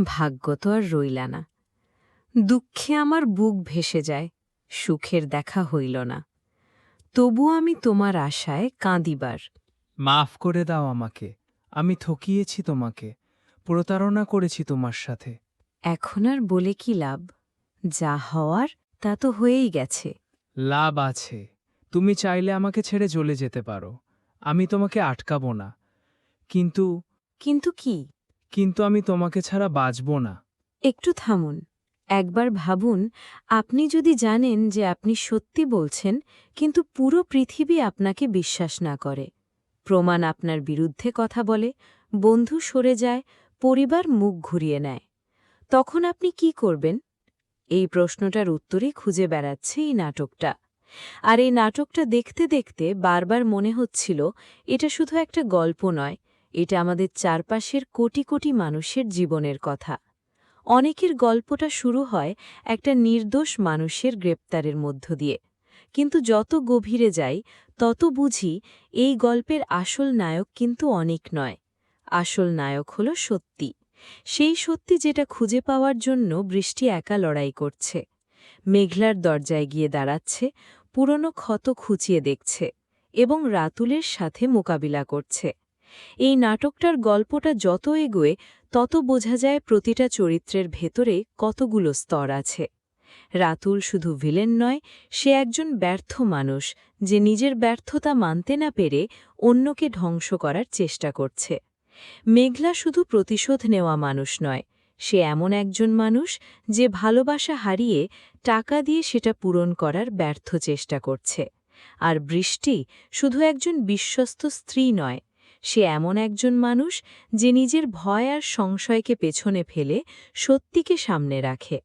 ভাগ্য তো আর রইলা না। দুঃখে আমার বুক ভেসে যায়, সুখের দেখা হইল না। তবু আমি তোমার আশায় কাঁদিবার। মাফ করে দাও আমাকে। আমি ঠকিয়েছি তোমাকে, প্রতারণা করেছি তোমার সাথে। এখন আর বলে কি লাভ? যা হওয়ার তা তো হয়েই গেছে। লাভ আছে। তুমি চাইলে আমাকে ছেড়ে চলে যেতে পারো, আমি তোমাকে আটকাবো না। কিন্তু কিন্তু কি? কিন্তু আমি তোমাকে ছাড়া বাঁচব না। একটু থামুন। একবার ভাবুন, আপনি যদি জানেন যে আপনি সত্যি বলছেন, কিন্তু পুরো পৃথিবী আপনাকে বিশ্বাস না করে, প্রমাণ আপনার বিরুদ্ধে কথা বলে, বন্ধু সরে যায়, পরিবার মুখ ঘুরিয়ে নেয়, তখন আপনি কি করবেন? এই প্রশ্নটার উত্তরই খুঁজে বেড়াচ্ছে এই নাটকটা। আর এই নাটকটা দেখতে দেখতে বারবার মনে হচ্ছিল, এটা শুধু একটা গল্প নয়, এটা আমাদের চারপাশের কোটি কোটি মানুষের জীবনের কথা। অনেকের গল্পটা শুরু হয় একটা নির্দোষ মানুষের গ্রেপ্তারের মধ্য দিয়ে, কিন্তু যত গভীরে যাই তত বুঝি এই গল্পের আসল নায়ক কিন্তু অনেক নয়। আসল নায়ক হল সত্যি, সেই সত্যি যেটা খুঁজে পাওয়ার জন্য বৃষ্টি একা লড়াই করছে, মেঘলার দরজায় গিয়ে দাঁড়াচ্ছে, পুরনো ক্ষত খুঁচিয়ে দেখছে এবং রাতুলের সাথে মোকাবিলা করছে। এই নাটকটার গল্পটা যত এগোয় তত বোঝা যায় প্রতিটা চরিত্রের ভেতরে কতগুলো স্তর আছে। রাতুল শুধু ভিলেন নয়, সে একজন ব্যর্থ মানুষ যে নিজের ব্যর্থতা মানতে না পেরে অন্যকে ধ্বংস করার চেষ্টা করছে। মেঘলা শুধু প্রতিশোধ নেওয়া মানুষ নয়, সে এমন একজন মানুষ যে ভালোবাসা হারিয়ে টাকা দিয়ে সেটা পূরণ করার ব্যর্থ চেষ্টা করছে। আর বৃষ্টি শুধু একজন বিশ্বস্ত স্ত্রী নয়, সে এমন একজন মানুষ যে নিজের ভয় আর সংশয়কে পেছনে ফেলে সত্যিকে সামনে রাখে।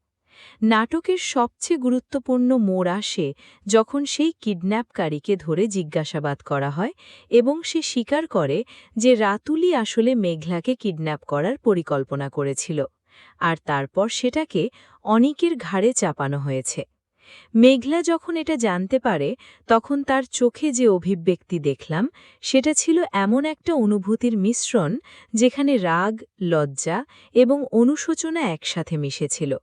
নাটকের সবচেয়ে গুরুত্বপূর্ণ মোড় আসে যখন সেই কিডন্যাপকারীকে ধরে জিজ্ঞাসাবাদ করা হয় এবং সে স্বীকার করে যে রাতুলই আসলে মেঘলাকে কিডন্যাপ করার পরিকল্পনা করেছিল, আর তারপর সেটাকে অনিকের ঘাড়ে চাপানো হয়েছে। মেঘলা যখন এটা জানতে পারে তখন তার চোখে যে অভিব্যক্তি দেখলাম সেটা ছিল এমন একটা অনুভূতির মিশ্রণ যেখানে রাগ, লজ্জা এবং অনুশোচনা একসাথে মিশেছিল।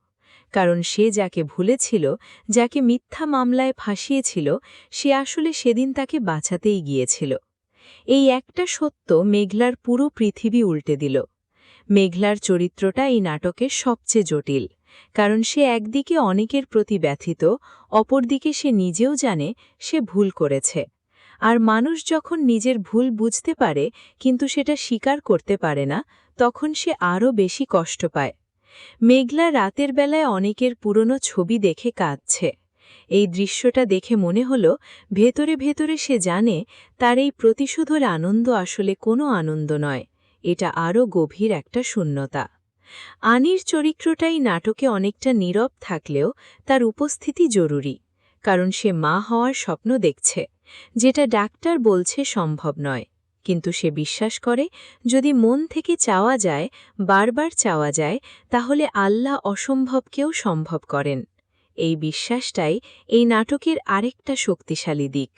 কারণ সে যাকে ভুলেছিল, যাকে মিথ্যা মামলায় ফাঁসিয়েছিল, সে আসলে সেদিন তাকে বাঁচাতেই গিয়েছিল। এই একটা সত্য মেঘলার পুরো পৃথিবী উল্টে দিল। মেঘলার চরিত্রটা এই নাটকের সবচেয়ে জটিল, কারণ সে একদিকে অনেকের প্রতি ব্যথিত, অপরদিকে সে নিজেও জানে সে ভুল করেছে। আর মানুষ যখন নিজের ভুল বুঝতে পারে কিন্তু সেটা স্বীকার করতে পারে না, তখন সে আরও বেশি কষ্ট পায়। মেঘলা রাতের বেলায় অনেকের পুরনো ছবি দেখে কাঁদছে। এই দৃশ্যটা দেখে মনে হল ভেতরে ভেতরে সে জানে তার এই প্রতিশোধের আনন্দ আসলে কোনো আনন্দ নয়, এটা আরও গভীর একটা শূন্যতা। আনির চরিত্রটাই নাটকে অনেকটা নীরব থাকলেও তার উপস্থিতি জরুরি, কারণ সে মা হওয়ার স্বপ্ন দেখছে, যেটা ডাক্তার বলছে সম্ভব নয়। কিন্তু সে বিশ্বাস করে যদি মন থেকে চাওয়া যায়, বারবার চাওয়া যায়, তাহলে আল্লাহ অসম্ভবকেও সম্ভব করেন। এই বিশ্বাসটাই এই নাটকের আরেকটা শক্তিশালী দিক,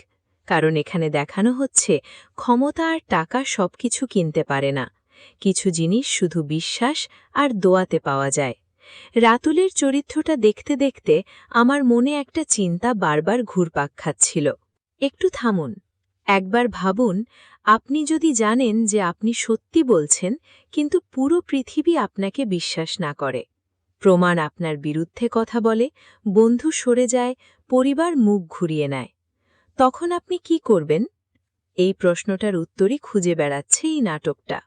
কারণ এখানে দেখানো হচ্ছে ক্ষমতা আর টাকা সবকিছু কিনতে পারে না, কিছু জিনিস শুধু বিশ্বাস আর দোয়াতে পাওয়া যায়। রাতুলের চরিত্রটা দেখতে দেখতে আমার মনে একটা চিন্তা বারবার ঘুরপাক খাচ্ছিল। একটু থামুন, একবার ভাবুন, আপনি যদি জানেন যে আপনি সত্যি বলছেন কিন্তু পুরো পৃথিবী আপনাকে বিশ্বাস না করে, প্রমাণ আপনার বিরুদ্ধে কথা বলে, বন্ধু সরে যায়, পরিবার মুখ ঘুরিয়ে নেয়, তখন আপনি কি করবেন? এই প্রশ্নটার উত্তরই খুঁজে বেড়াচ্ছে এই নাটকটা।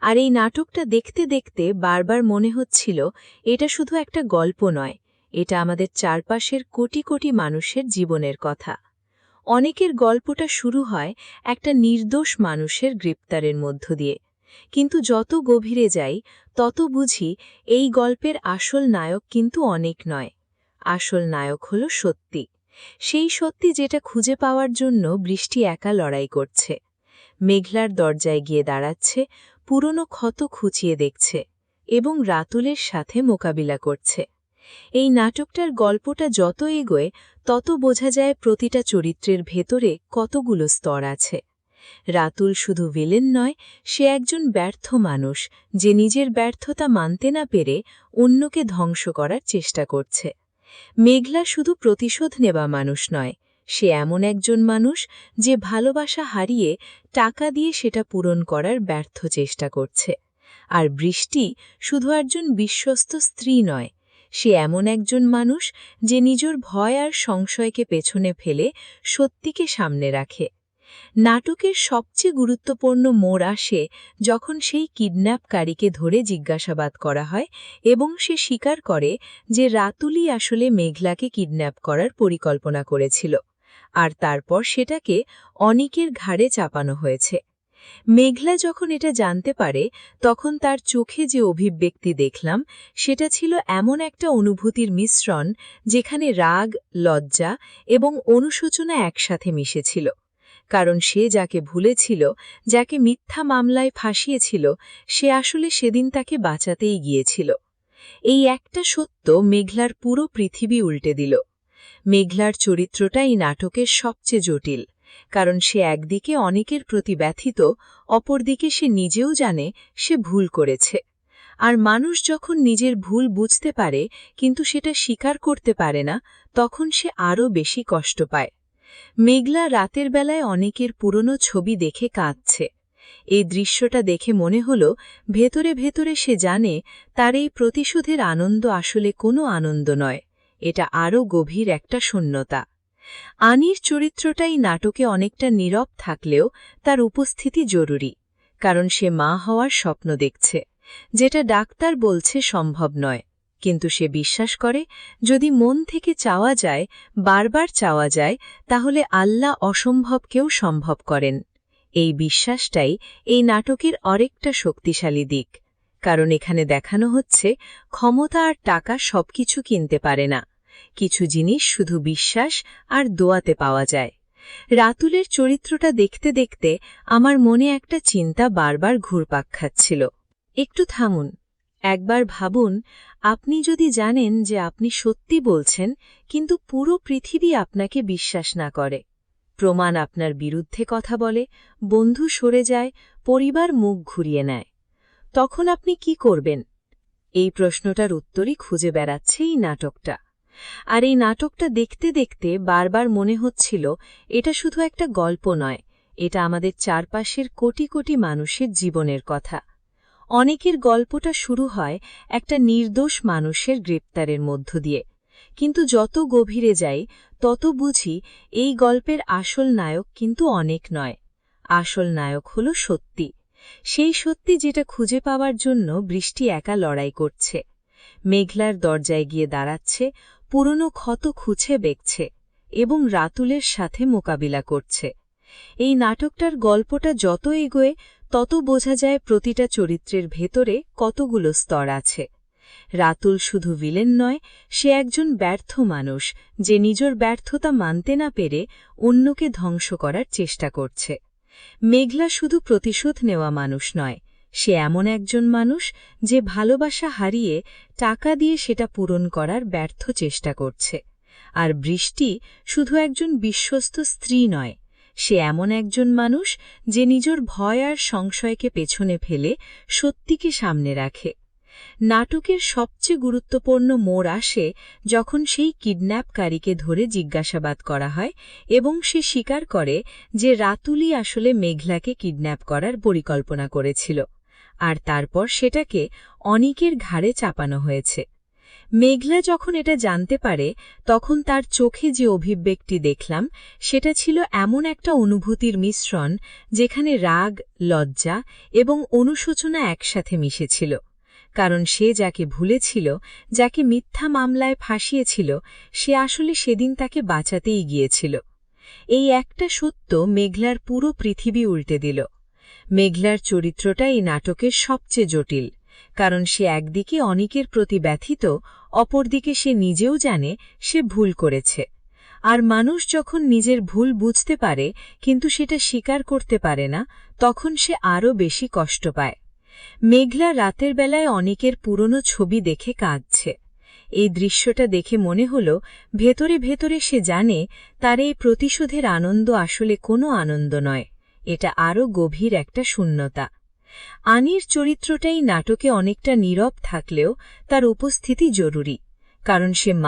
আর এই নাটকটা দেখতে দেখতে বারবার মনে হচ্ছিল এটা শুধু একটা গল্প নয়, এটা আমাদের চারপাশের কোটি কোটি মানুষের জীবনের কথা। অনেকের গল্পটা শুরু হয় একটা নির্দোষ মানুষের গ্রেপ্তারের মধ্য দিয়ে, কিন্তু যত গভীরে যাই তত বুঝি এই গল্পের আসল নায়ক কিন্তু অনেক নয়, আসল নায়ক হল সত্যি। সেই সত্যি যেটা খুঁজে পাওয়ার জন্য বৃষ্টি একা লড়াই করছে, মেঘলার দরজায় গিয়ে দাঁড়াচ্ছে, পুরনো ক্ষত খুঁচিয়ে দেখছে এবং রাতুলের সাথে মোকাবিলা করছে। এই নাটকটার গল্পটা যত এগোয় তত বোঝা যায় প্রতিটা চরিত্রের ভেতরে কতগুলো স্তর আছে। রাতুল শুধু ভিলেন নয়, সে একজন ব্যর্থ মানুষ যে নিজের ব্যর্থতা মানতে না পেরে অন্যকে ধ্বংস করার চেষ্টা করছে। মেঘলা শুধু প্রতিশোধ নেওয়া মানুষ নয়, সে এমন একজন মানুষ যে ভালোবাসা হারিয়ে টাকা দিয়ে সেটা পূরণ করার ব্যর্থ চেষ্টা করছে। আর বৃষ্টি শুধু একজন বিশ্বস্ত স্ত্রী নয়, সে এমন একজন মানুষ যে নিজের ভয় আর সংশয়কে পেছনে ফেলে সত্যিকে সামনে রাখে। নাটকের সবচেয়ে গুরুত্বপূর্ণ মোড় আসে যখন সেই কিডন্যাপকারীকে ধরে জিজ্ঞাসাবাদ করা হয় এবং সে স্বীকার করে যে রাতুলই আসলে মেঘলাকে কিডন্যাপ করার পরিকল্পনা করেছিল, আর তারপর সেটাকে অনিকের ঘাড়ে চাপানো হয়েছে। মেঘলা যখন এটা জানতে পারে তখন তার চোখে যে অভিব্যক্তি দেখলাম সেটা ছিল এমন একটা অনুভূতির মিশ্রণ যেখানে রাগ, লজ্জা এবং অনুশোচনা একসাথে মিশেছিল। কারণ সে যাকে ভুলেছিল, যাকে মিথ্যা মামলায় ফাঁসিয়েছিল, সে আসলে সেদিন তাকে বাঁচাতেই গিয়েছিল। এই একটা সত্য মেঘলার পুরো পৃথিবী উল্টে দিল। মেঘলার চরিত্রটাই নাটকের সবচেয়ে জটিল, কারণ সে একদিকে অনেকের প্রতি ব্যথিত, অপরদিকে সে নিজেও জানে সে ভুল করেছে। আর মানুষ যখন নিজের ভুল বুঝতে পারে কিন্তু সেটা স্বীকার করতে পারে না, তখন সে আরও বেশি কষ্ট পায়। মেঘলা রাতের বেলায় অনেকের পুরনো ছবি দেখে কাঁদছে। এই দৃশ্যটা দেখে মনে হল ভেতরে ভেতরে সে জানে তার এই প্রতিশোধের আনন্দ আসলে কোনো আনন্দ নয়, এটা আরও গভীর একটা শূন্যতা। আনির চরিত্রটাই নাটকে অনেকটা নীরব থাকলেও তার উপস্থিতি জরুরি, কারণ সে মা হওয়ার স্বপ্ন দেখছে, যেটা ডাক্তার বলছে সম্ভব নয়। কিন্তু সে বিশ্বাস করে যদি মন থেকে চাওয়া যায়, বারবার চাওয়া যায়, তাহলে আল্লাহ অসম্ভবকেও সম্ভব করেন। এই বিশ্বাসটাই এই নাটকের আরেকটা শক্তিশালী দিক, কারণ এখানে দেখানো হচ্ছে ক্ষমতা আর টাকা সবকিছু কিনতে পারে না, কিছু জিনিস শুধু বিশ্বাস আর দোয়াতে পাওয়া যায়। রাতুলের চরিত্রটা দেখতে দেখতে আমার মনে একটা চিন্তা বারবার ঘুরপাক খাচ্ছিল। একটু থামুন, একবার ভাবুন, আপনি যদি জানেন যে আপনি সত্যি বলছেন কিন্তু পুরো পৃথিবী আপনাকে বিশ্বাস না করে, প্রমাণ আপনার বিরুদ্ধে কথা বলে, বন্ধু সরে যায়, পরিবার মুখ ঘুরিয়ে নেয়, তখন আপনি কি করবেন? এই প্রশ্নটার উত্তরই খুঁজে বেড়াচ্ছে এই নাটকটা। আর এই নাটকটা দেখতে দেখতে বারবার মনে হচ্ছিল এটা শুধু একটা গল্প নয়, এটা আমাদের চারপাশের কোটি কোটি মানুষের জীবনের কথা। অনেকের গল্পটা শুরু হয় একটা নির্দোষ মানুষের গ্রেপ্তারের মধ্য দিয়ে, কিন্তু যত গভীরে যাই তত বুঝি এই গল্পের আসল নায়ক কিন্তু অনেক নয়, আসল নায়ক হল সত্যি। সেই সত্যি যেটা খুঁজে পাওয়ার জন্য বৃষ্টি একা লড়াই করছে, মেঘলার দরজায় গিয়ে দাঁড়াচ্ছে, পুরনো ক্ষত খুঁজে দেখছে এবং রাতুলের সাথে মোকাবিলা করছে। এই নাটকটার গল্পটা যত এগোয় তত বোঝা যায় প্রতিটা চরিত্রের ভেতরে কতগুলো স্তর আছে। রাতুল শুধু ভিলেন নয়, সে একজন ব্যর্থ মানুষ যে নিজের ব্যর্থতা মানতে না পেরে অন্যকে ধ্বংস করার চেষ্টা করছে। মেঘলা শুধু প্রতিশোধ নেওয়া মানুষ নয়, সে এমন একজন মানুষ যে ভালোবাসা হারিয়ে টাকা দিয়ে সেটা পূরণ করার ব্যর্থ চেষ্টা করছে। আর বৃষ্টি শুধু একজন বিশ্বস্ত স্ত্রী নয়, সে এমন একজন মানুষ যে নিজের ভয় আর সংশয়কে পেছনে ফেলে সত্যিকে সামনে রাখে। নাটকের সবচেয়ে গুরুত্বপূর্ণ মোড় আসে যখন সেই কিডন্যাপকারীকে ধরে জিজ্ঞাসাবাদ করা হয় এবং সে স্বীকার করে যে রাতুলই আসলে মেঘলাকে কিডন্যাপ করার পরিকল্পনা করেছিল, আর তারপর সেটাকে অনিকের ঘাড়ে চাপানো হয়েছে। মেঘলা যখন এটা জানতে পারে তখন তার চোখে যে অভিব্যক্তি দেখলাম সেটা ছিল এমন একটা অনুভূতির মিশ্রণ যেখানে রাগ, লজ্জা এবং অনুশোচনা একসাথে মিশেছিল। কারণ সে যাকে ভুলেছিল, যাকে মিথ্যা মামলায় ফাঁসিয়েছিল, সে আসলে সেদিন তাকে বাঁচাতেই গিয়েছিল। এই একটা সত্য মেঘলার পুরো পৃথিবী উল্টে দিল। মেঘলার চরিত্রটা এই নাটকের সবচেয়ে জটিল, কারণ সে একদিকে অনিকের প্রতি ব্যথিত, অপরদিকে সে নিজেও জানে সে ভুল করেছে। আর মানুষ যখন নিজের ভুল বুঝতে পারে কিন্তু সেটা স্বীকার করতে পারে না, তখন সে আরও বেশি কষ্ট পায়। মেঘলা রাতের বেলায় অনেকের পুরনো ছবি দেখে কাঁদছে। এই দৃশ্যটা দেখে মনে হল ভেতরে ভেতরে সে জানে তার এই প্রতিশোধের আনন্দ আসলে কোনো আনন্দ নয়, এটা আরও গভীর একটা শূন্যতা। আনির চরিত্রটাই নাটকে অনেকটা নীরব থাকলেও তার উপস্থিতি জরুরি, কারণ সে মা